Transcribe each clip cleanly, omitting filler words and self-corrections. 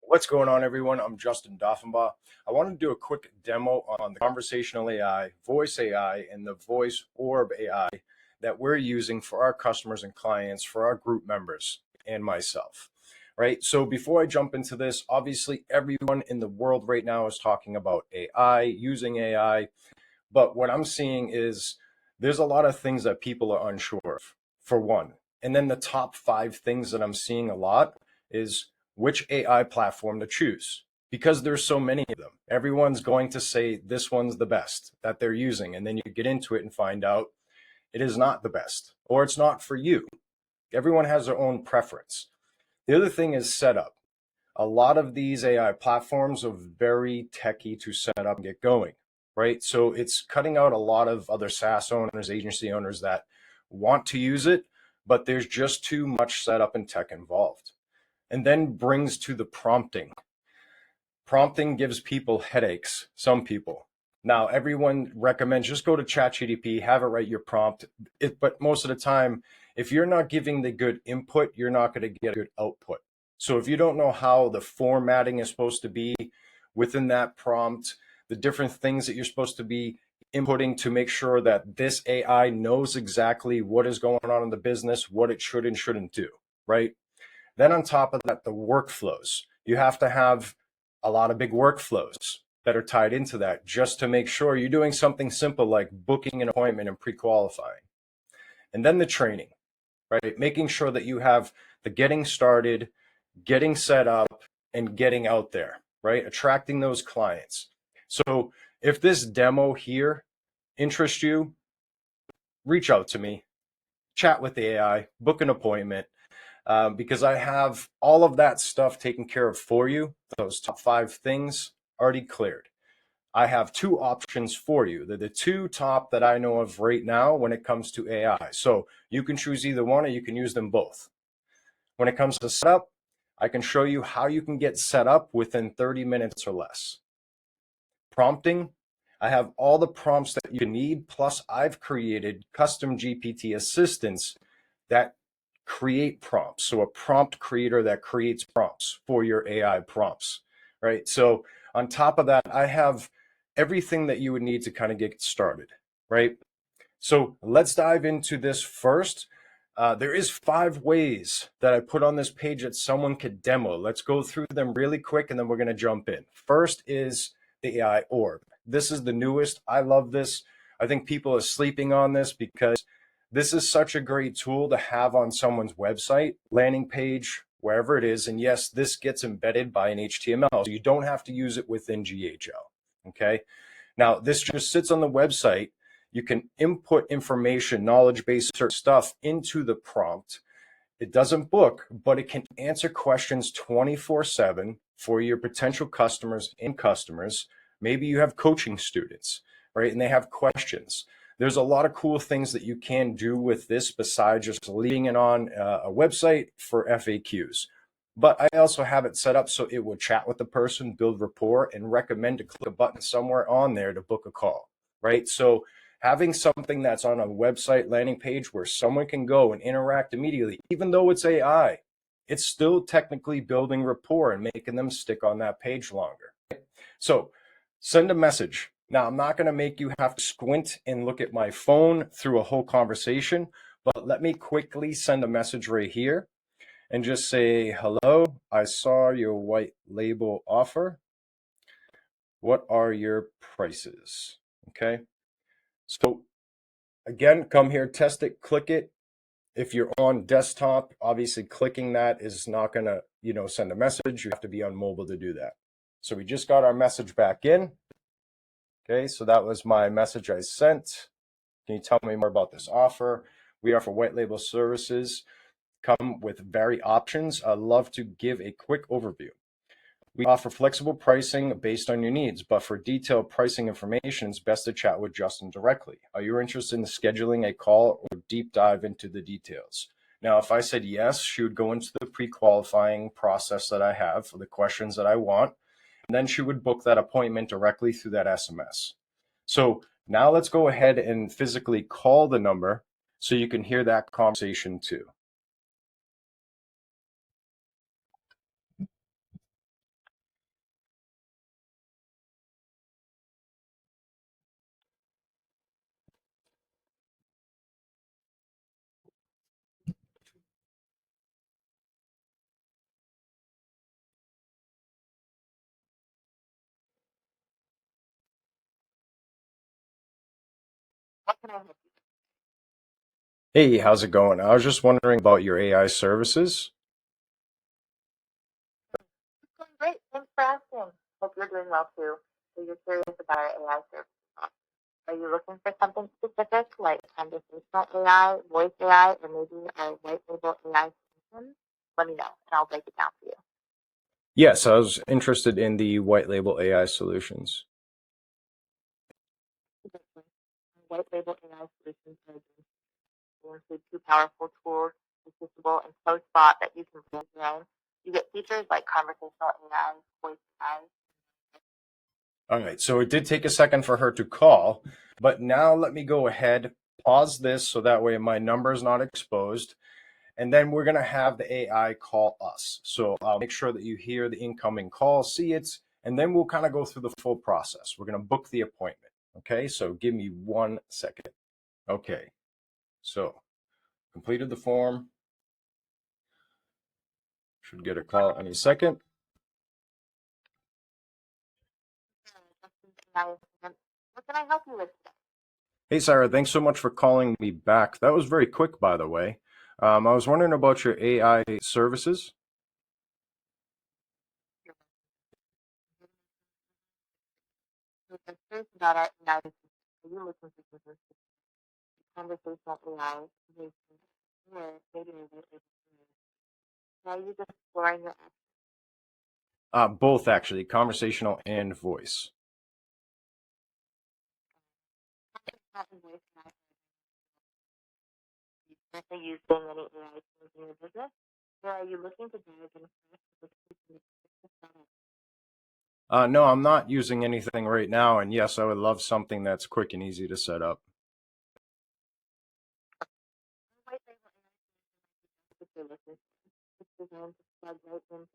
What's going on, everyone? I'm Justin Doffenbaugh. I want to do a quick demo on the conversational AI, voice AI, and the voice Orb AI that we're using for our customers and clients, for our group members and myself. Right. So before I jump into this, obviously everyone in the world right now is talking about AI, using AI. But what I'm seeing is there's a lot of things that people are unsure of, for one. And then the top five things that I'm seeing a lot is which AI platform to choose because there's so many of them. Everyone's going to say this one's the best that they're using. And then you get into it and find out it is not the best or it's not for you. Everyone has their own preference. The other thing is setup. A lot of these AI platforms are very techy to set up and get going, right? So it's cutting out a lot of other SaaS owners, agency owners that want to use it, but there's just too much setup and tech involved. And then brings to the prompting. Prompting gives people headaches, some people. Now, everyone recommends just go to ChatGPT, have it write your prompt. But most of the time, if you're not giving the good input, you're not going to get a good output. So if you don't know how the formatting is supposed to be within that prompt, the different things that you're supposed to be inputting to make sure that this AI knows exactly what is going on in the business, what it should and shouldn't do, right? Then on top of that, the workflows. You have to have a lot of big workflows that are tied into that just to make sure you're doing something simple like booking an appointment and pre-qualifying. And then the training, right? Making sure that you have the getting started, getting set up, and getting out there, right? Attracting those clients. So if this demo here interests you, reach out to me, chat with the AI, book an appointment, because I have all of that stuff taken care of for you. Those top five things already cleared. I have two options for you. They're the two top that I know of right now when it comes to AI. So you can choose either one or you can use them both. When it comes to setup, I can show you how you can get set up within 30 minutes or less. Prompting, I have all the prompts that you need, plus I've created custom GPT assistants that create prompts. So a prompt creator that creates prompts for your AI prompts, right? So on top of that, I have everything that you would need to kind of get started, right? So let's dive into this first. There is 5 ways that I put on this page that someone could demo. Let's go through them really quick and then we're going to jump in. First is the AI Orb. This is the newest. I love this. I think people are sleeping on this because this is such a great tool to have on someone's website, landing page, wherever it is. And yes, this gets embedded by an HTML. So you don't have to use it within GHL. Okay. Now, this just sits on the website. You can input information, knowledge-based stuff into the prompt. It doesn't book, but it can answer questions 24/7 for your potential customers and customers. Maybe you have coaching students, right? And they have questions. There's a lot of cool things that you can do with this besides just leaving it on a website for FAQs. But I also have it set up so it will chat with the person, build rapport, and recommend to click a button somewhere on there to book a call, right? So having something that's on a website landing page where someone can go and interact immediately, even though it's AI, it's still technically building rapport and making them stick on that page longer. So send a message. Now, I'm not going to make you have to squint and look at my phone through a whole conversation, but let me quickly send a message right here and just say, hello, I saw your white label offer. What are your prices? Okay. So again, come here, test it, click it. If you're on desktop, obviously clicking that is not going to, send a message. You have to be on mobile to do that. So we just got our message back in. Okay, so that was my message I sent. Can you tell me more about this offer? We offer white label services, come with varied options. I'd love to give a quick overview. We offer flexible pricing based on your needs, but for detailed pricing information, it's best to chat with Justin directly. Are you interested in scheduling a call or deep dive into the details? Now, if I said yes, she would go into the pre-qualifying process that I have for the questions that I want, and then she would book that appointment directly through that SMS. So now let's go ahead and physically call the number so you can hear that conversation too. What can I help you? Hey, how's it going? I was just wondering about your AI services. It's going great. Thanks for asking. Hope you're doing well too. So you're curious about our AI services. Are you looking for something specific like conversational AI, voice AI, or maybe our white label AI solution? Let me know and I'll break it down for you. Yes, I was interested in the white label AI solutions. White label AI solutions will include two powerful tools, accessible and close bot that you can build your own. You get features like conversational AI, voice AI. All right, so it did take a second for her to call, but now let me go ahead, pause this so that way my number is not exposed, and then we're going to have the AI call us. So I'll make sure that you hear the incoming call, see it, and then we'll kind of go through the full process. We're going to book the appointment. Okay, so give me 1 second. Okay, so completed the form. Should get a call any second. What can I help you with today? Hey, Sarah, thanks so much for calling me back. That was very quick, by the way. I was wondering about your AI services. I'm curious about our AI. Are you looking for something conversational AI? Or maybe are you just exploring your Both, actually, conversational and voice. options voice AI? Currently using any AI tools in your business? Or are you looking to dive into No, I'm not using anything right now. And yes, I would love something that's quick and easy to set up. white label AI with your business? It's designed to plug right into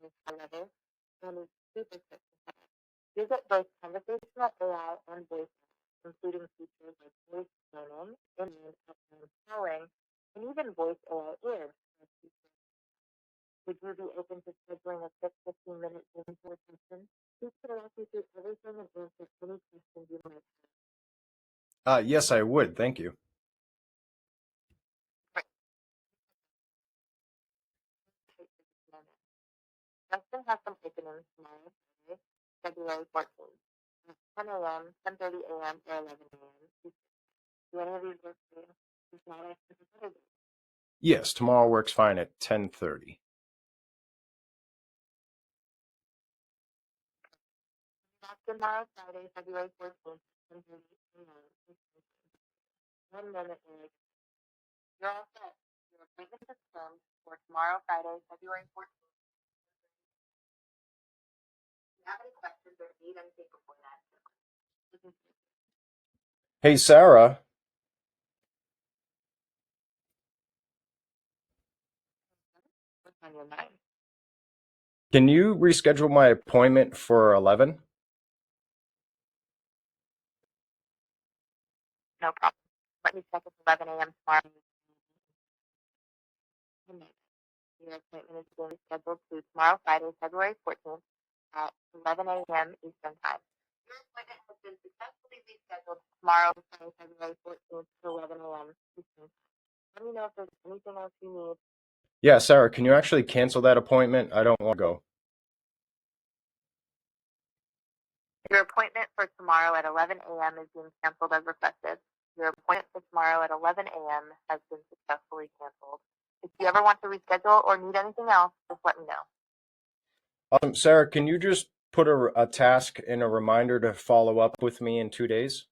with high level and is super quick to set up. You get both conversational AI and voice AI, including features like voice cloning, inland upland powering, and even voice AI Orb. Would you be open to scheduling a quick 15-minute Zoom conversation? We could walk you through everything and answer any questions you might Yes, I would. Thank you. have. Justin has some openings tomorrow, Friday, February 14th, at 10 a.m., 10:30 a.m., or 11 a.m. Do any of these work for you? If not, I can consider them. Yes, tomorrow works fine at 10:30. Back tomorrow, Friday, February 14th, 10:30 a.m. 1 minute, and you're all set. Your appointment is confirmed for tomorrow, Friday, February 14th. If you have any questions or need anything before that, Hey, Sarah, what's on your mind? can you reschedule my appointment for 11? No problem. Let me check at 11 a.m. tomorrow. Your appointment is being scheduled to tomorrow, Friday, February 14th at 11 a.m. Eastern Time. Your appointment has been successfully rescheduled tomorrow, Friday, February 14th at 11 a.m. Eastern Time. Let me know if there's anything else you need. Yeah, Sarah, can you actually cancel that appointment? I don't want to go. Your appointment for tomorrow at 11 a.m. is being canceled as requested. Your appointment for tomorrow at 11 a.m. has been successfully canceled. If you ever want to reschedule or need anything else, just let me know. Sarah, can you just put a task and a reminder to follow up with me in 2 days?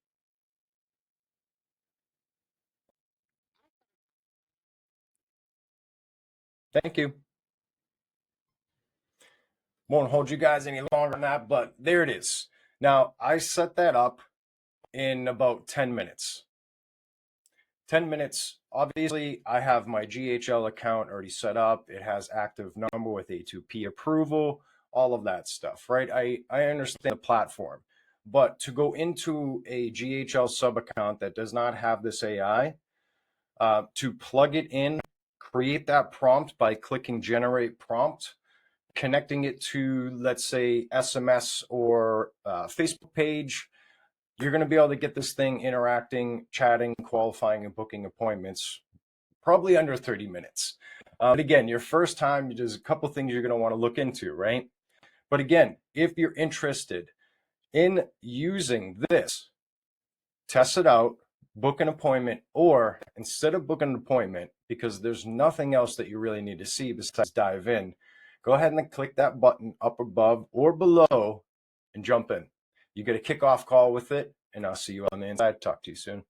Thank you. Won't hold you guys any longer than that, but there it is. Now, I set that up in about 10 minutes. 10 minutes. Obviously, I have my GHL account already set up. It has active number with A2P approval, all of that stuff, right? I understand the platform, but to go into a GHL sub account that does not have this AI, to plug it in, create that prompt by clicking generate prompt, connecting it to, let's say, SMS or Facebook page, you're going to be able to get this thing interacting, chatting, qualifying, and booking appointments probably under 30 minutes. But again, your first time, there's a couple things you're going to want to look into, right? But again, if you're interested in using this, test it out, book an appointment, or instead of booking an appointment, because there's nothing else that you really need to see besides dive in, go ahead and click that button up above or below and jump in. You get a kickoff call with it, and I'll see you on the inside. Talk to you soon.